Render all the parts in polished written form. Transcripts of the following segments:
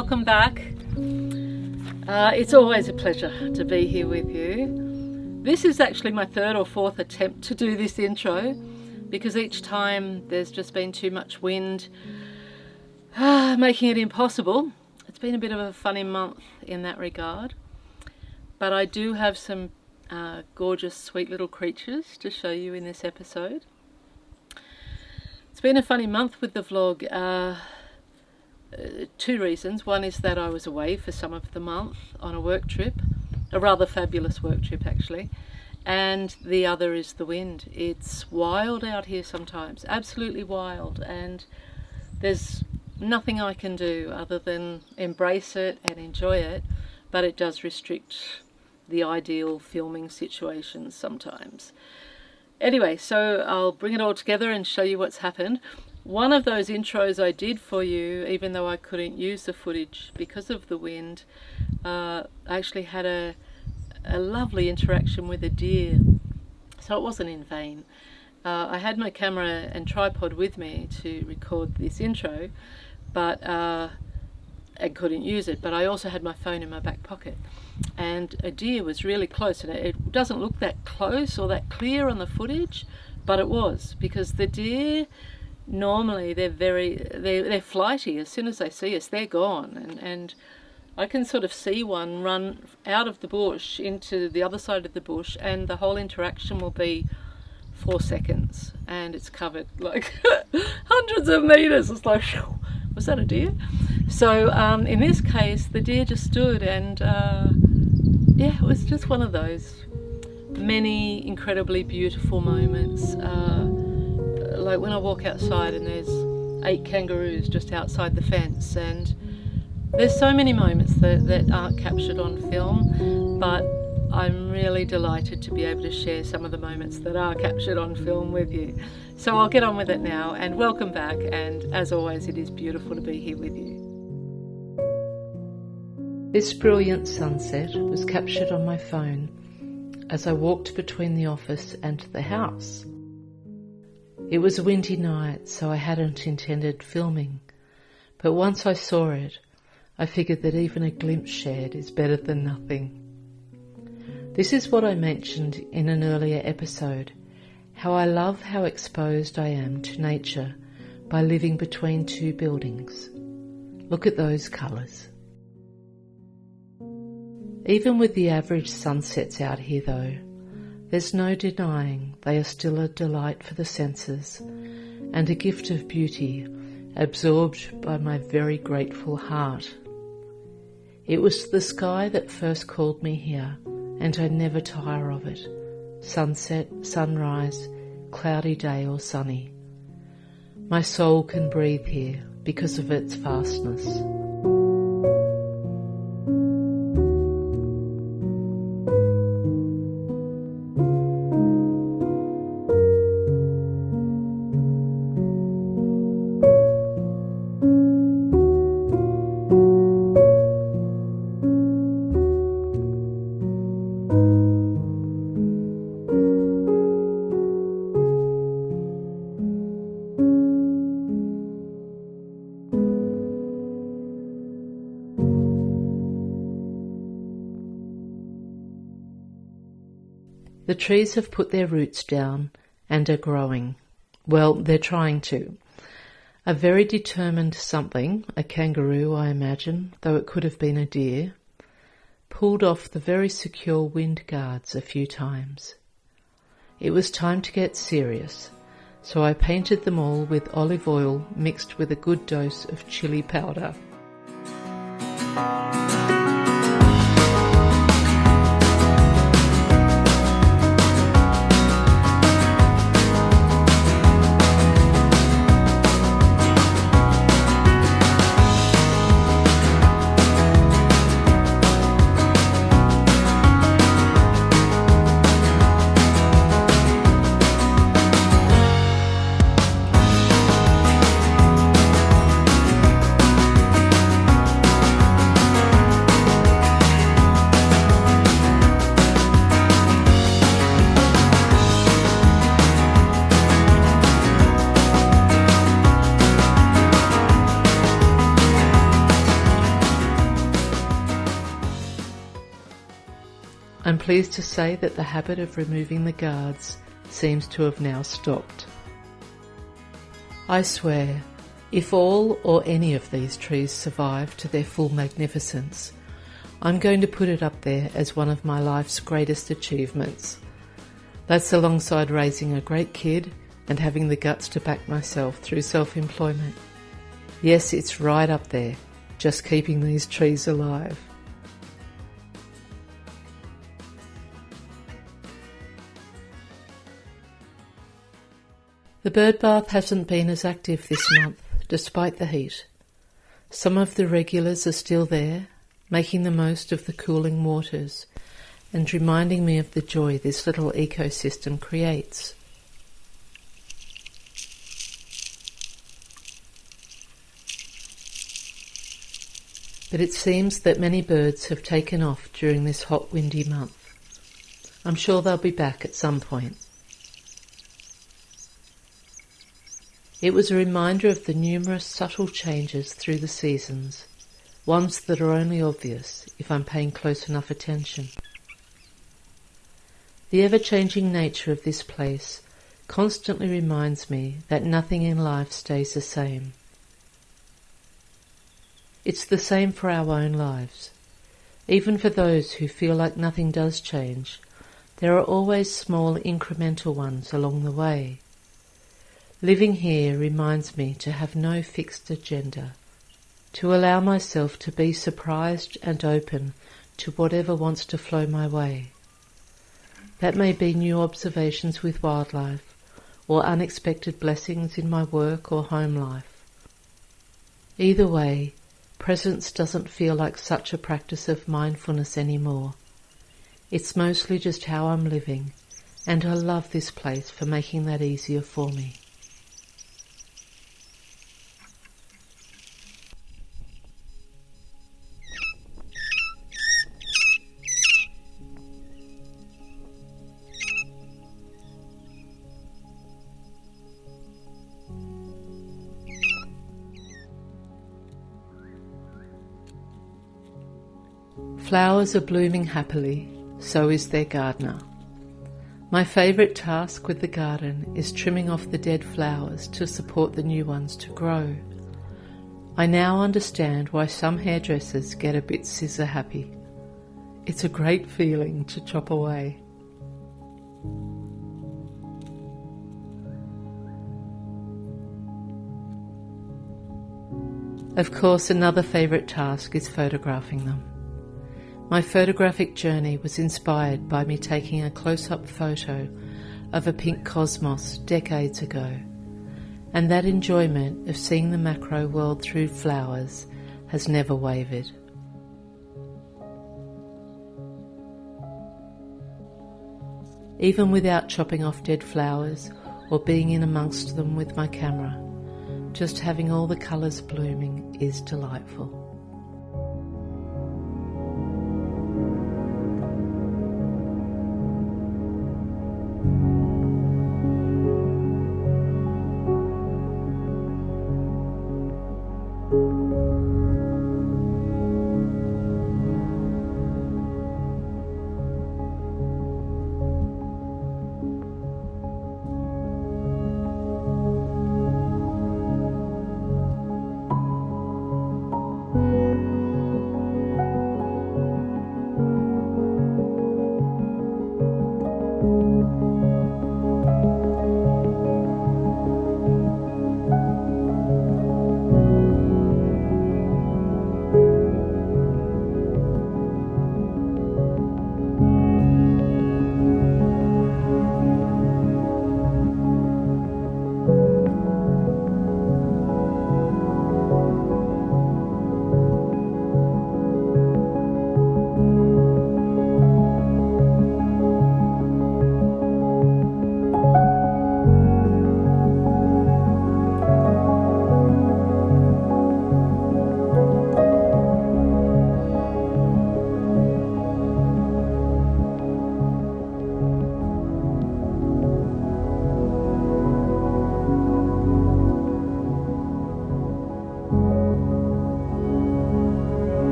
welcome back. It's always a pleasure to be here with you. This is actually my third or fourth attempt to do this intro because each time there's just been too much wind, making it impossible. It's been a bit of a funny month in that regard, but I do have some gorgeous, sweet little creatures to show you in this episode. It's been a funny month with the vlog. Two reasons. One is that I was away for some of the month on a work trip, a rather fabulous work trip actually, and the other is the wind. It's wild out here sometimes, absolutely wild, and there's nothing I can do other than embrace it and enjoy it, but it does restrict the ideal filming situations sometimes. Anyway, so I'll bring it all together and show you what's happened. One of those intros I did for you, even though I couldn't use the footage because of the wind, I actually had a lovely interaction with a deer, so it wasn't in vain. I had my camera and tripod with me to record this intro, but I couldn't use it, but I also had my phone in my back pocket, and a deer was really close, and it doesn't look that close or that clear on the footage, but it was, because the deer, normally they're flighty. As soon as they see us, they're gone, and I can sort of see one run out of the bush into the other side of the bush, and the whole interaction will be 4 seconds, and it's covered like hundreds of meters. It's like, was that a deer? So in this case, the deer just stood, and yeah, it was just one of those many incredibly beautiful moments. Like when I walk outside and there's 8 kangaroos just outside the fence, and there's so many moments that aren't captured on film, but I'm really delighted to be able to share some of the moments that are captured on film with you. So I'll get on with it now, and welcome back, and as always, it is beautiful to be here with you. This brilliant sunset was captured on my phone as I walked between the office and the house. It was a windy night, so I hadn't intended filming, but once I saw it, I figured that even a glimpse shared is better than nothing. This is what I mentioned in an earlier episode, how I love how exposed I am to nature by living between 2 buildings. Look at those colours. Even with the average sunsets out here though, there's no denying they are still a delight for the senses and a gift of beauty absorbed by my very grateful heart. It was the sky that first called me here, and I never tire of it. Sunset, sunrise, cloudy day or sunny. My soul can breathe here because of its vastness. The trees have put their roots down and are growing. Well, they're trying to. A very determined something, a kangaroo I imagine, though it could have been a deer, pulled off the very secure wind guards a few times. It was time to get serious, so I painted them all with olive oil mixed with a good dose of chili powder. pleased to say that the habit of removing the guards seems to have now stopped. I swear, if all or any of these trees survive to their full magnificence, I'm going to put it up there as one of my life's greatest achievements. That's alongside raising a great kid and having the guts to back myself through self-employment. Yes, it's right up there, just keeping these trees alive. The bird bath hasn't been as active this month, despite the heat. Some of the regulars are still there, making the most of the cooling waters and reminding me of the joy this little ecosystem creates. But it seems that many birds have taken off during this hot, windy month. I'm sure they'll be back at some point. It was a reminder of the numerous subtle changes through the seasons, ones that are only obvious if I'm paying close enough attention. The ever-changing nature of this place constantly reminds me that nothing in life stays the same. It's the same for our own lives. Even for those who feel like nothing does change, there are always small incremental ones along the way. Living here reminds me to have no fixed agenda, to allow myself to be surprised and open to whatever wants to flow my way. That may be new observations with wildlife, or unexpected blessings in my work or home life. Either way, presence doesn't feel like such a practice of mindfulness anymore. It's mostly just how I'm living, and I love this place for making that easier for me. Flowers are blooming happily, so is their gardener. My favourite task with the garden is trimming off the dead flowers to support the new ones to grow. I now understand why some hairdressers get a bit scissor happy. It's a great feeling to chop away. Of course, another favourite task is photographing them. My photographic journey was inspired by me taking a close-up photo of a pink cosmos decades ago, and that enjoyment of seeing the macro world through flowers has never wavered. Even without chopping off dead flowers or being in amongst them with my camera, just having all the colours blooming is delightful.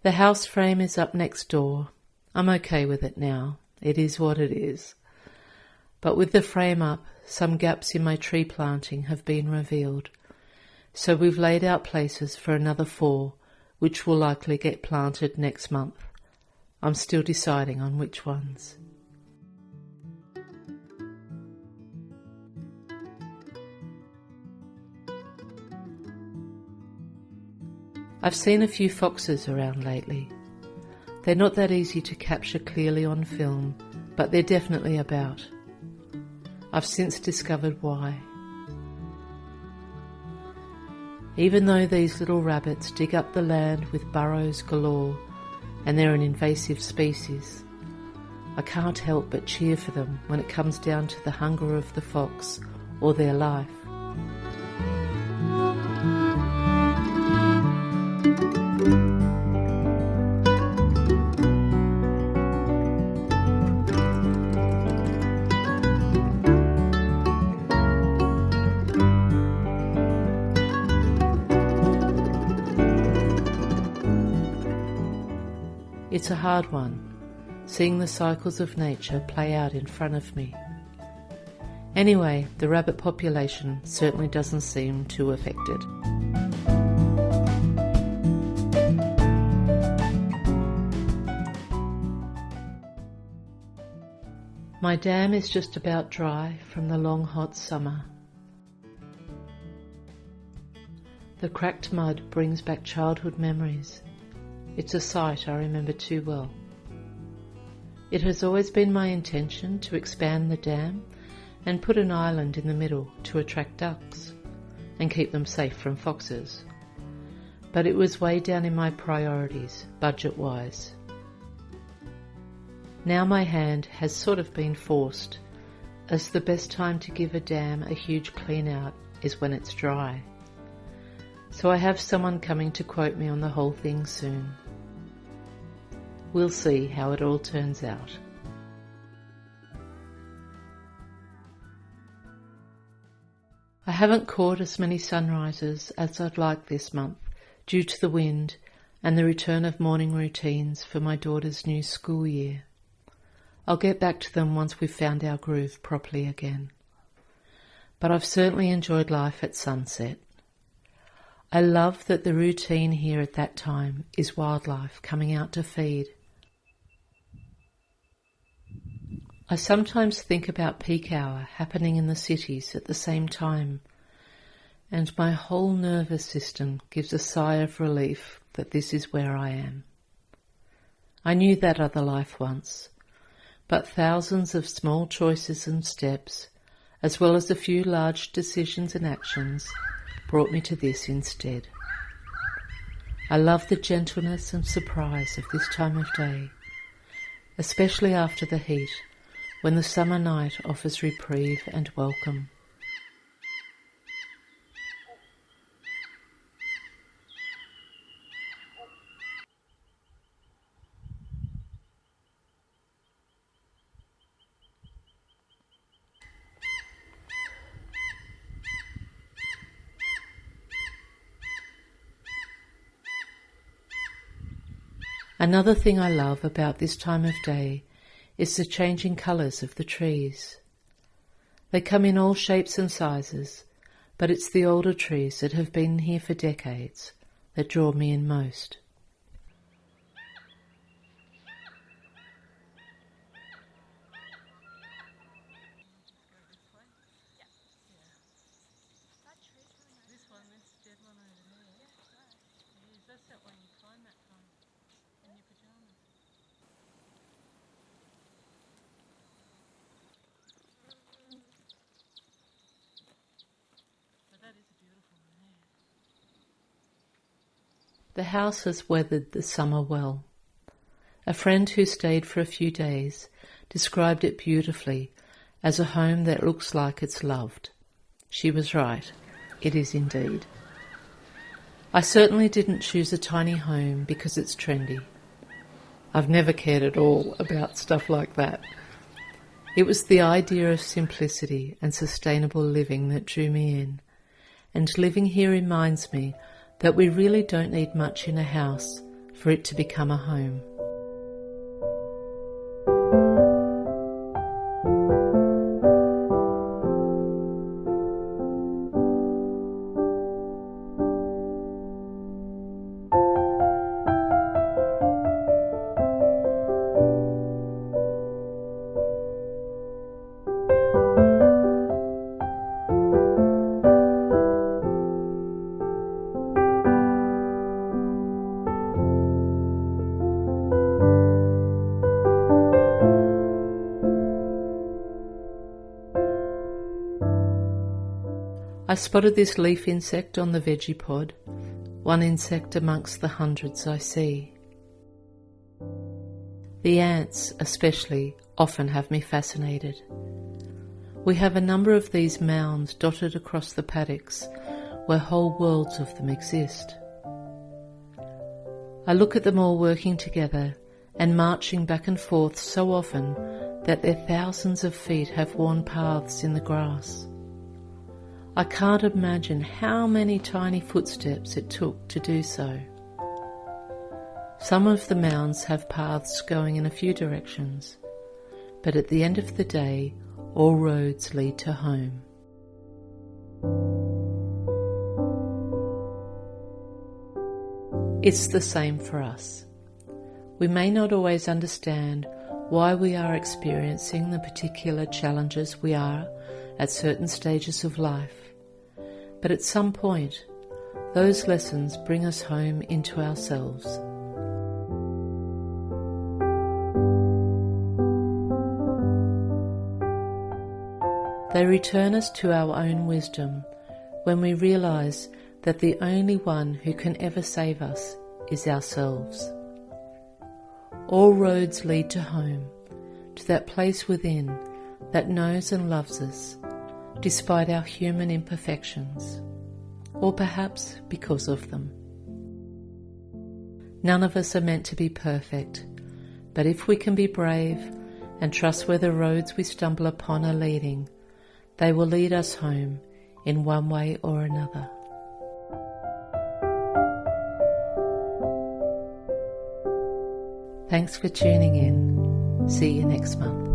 The house frame is up next door. I'm okay with it now. It is what it is. But with the frame up, some gaps in my tree planting have been revealed. So we've laid out places for another 4, which will likely get planted next month. I'm still deciding on which ones. I've seen a few foxes around lately. They're not that easy to capture clearly on film, but they're definitely about. I've since discovered why. Even though these little rabbits dig up the land with burrows galore, and they're an invasive species, I can't help but cheer for them when it comes down to the hunger of the fox or their life. It's a hard one, seeing the cycles of nature play out in front of me. Anyway, the rabbit population certainly doesn't seem too affected. My dam is just about dry from the long hot summer. The cracked mud brings back childhood memories. It's a sight I remember too well. It has always been my intention to expand the dam and put an island in the middle to attract ducks and keep them safe from foxes. But it was way down in my priorities, budget-wise. Now my hand has sort of been forced, as the best time to give a dam a huge clean out is when it's dry. So I have someone coming to quote me on the whole thing soon. We'll see how it all turns out. I haven't caught as many sunrises as I'd like this month due to the wind and the return of morning routines for my daughter's new school year. I'll get back to them once we've found our groove properly again. But I've certainly enjoyed life at sunset. I love that the routine here at that time is wildlife coming out to feed. I sometimes think about peak hour happening in the cities at the same time, and my whole nervous system gives a sigh of relief that this is where I am. I knew that other life once, but thousands of small choices and steps, as well as a few large decisions and actions, brought me to this instead. I love the gentleness and surprise of this time of day, especially after the heat, when the summer night offers reprieve and welcome. Another thing I love about this time of day is the changing colours of the trees. They come in all shapes and sizes, but it's the older trees that have been here for decades that draw me in most. The house has weathered the summer well. A friend who stayed for a few days described it beautifully as a home that looks like it's loved. She was right. It is indeed. I certainly didn't choose a tiny home because it's trendy. I've never cared at all about stuff like that. It was the idea of simplicity and sustainable living that drew me in, and living here reminds me that we really don't need much in a house for it to become a home. I spotted this leaf insect on the veggie pod, one insect amongst the hundreds I see. The ants, especially, often have me fascinated. We have a number of these mounds dotted across the paddocks, where whole worlds of them exist. I look at them all working together and marching back and forth so often that their thousands of feet have worn paths in the grass. I can't imagine how many tiny footsteps it took to do so. Some of the mounds have paths going in a few directions, but at the end of the day, all roads lead to home. It's the same for us. We may not always understand why we are experiencing the particular challenges we are at certain stages of life, but at some point, those lessons bring us home into ourselves. They return us to our own wisdom when we realise that the only one who can ever save us is ourselves. All roads lead to home, to that place within that knows and loves us, despite our human imperfections, or perhaps because of them. None of us are meant to be perfect, but if we can be brave and trust where the roads we stumble upon are leading, they will lead us home in one way or another. Thanks for tuning in. See you next month.